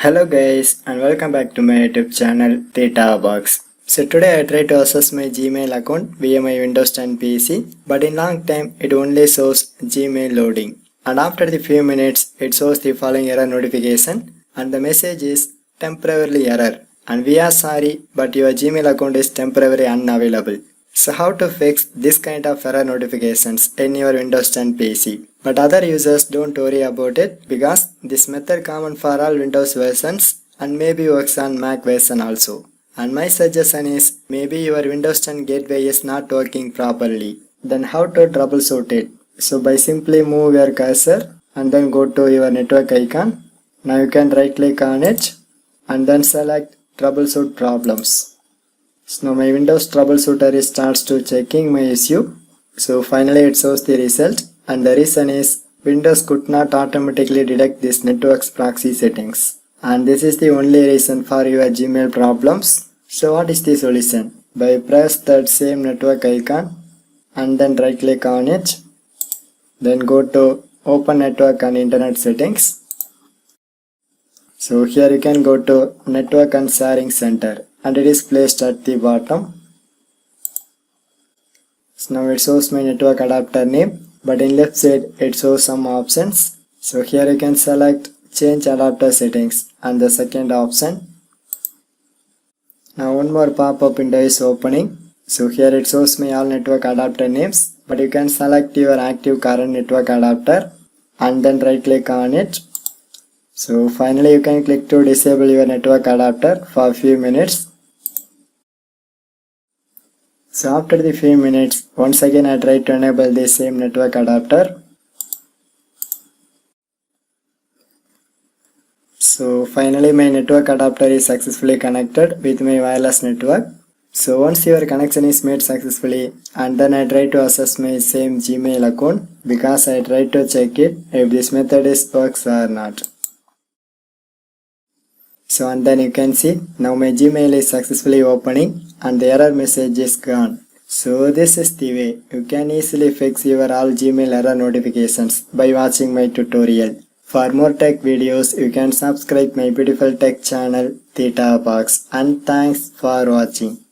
Hello guys and welcome back to my YouTube channel Data Box. So today I try to access my Gmail account via my Windows 10 PC, but in long time it only shows Gmail loading, and after the few minutes it shows the following error notification and the message is temporarily error and we are sorry but your Gmail account is temporarily unavailable. So how to fix this kind of error notifications in your Windows 10 PC? But other users don't worry about it because this method common for all Windows versions and maybe works on Mac version also. And my suggestion is maybe your Windows 10 gateway is not working properly. Then how to troubleshoot it? So by simply move your cursor and then go to your network icon. Now you can right click on it and then select troubleshoot problems. So now my Windows troubleshooter starts to checking my issue. So finally it shows the result, and the reason is Windows could not automatically detect this network's proxy settings. And this is the only reason for your Gmail problems. So what is the solution? By press that same network icon and then right click on it. Then go to Open Network and Internet Settings. So here you can go to Network and Sharing Center and it is placed at the bottom. So now it shows my network adapter name, but in left side it shows some options. So here you can select change adapter settings and the second option. Now one more pop-up window is opening. So here it shows me all network adapter names, but you can select your active current network adapter and then right click on it. So finally you can click to disable your network adapter for a few minutes. So after the few minutes, once again I try to enable the same network adapter. So finally my network adapter is successfully connected with my wireless network. So once your connection is made successfully, and then I try to access my same Gmail account because I try to check it if this method works or not. So and then you can see now my Gmail is successfully opening and the error message is gone. So this is the way you can easily fix your all Gmail error notifications by watching my tutorial. For more tech videos you can subscribe my beautiful tech channel Theta Box, and thanks for watching.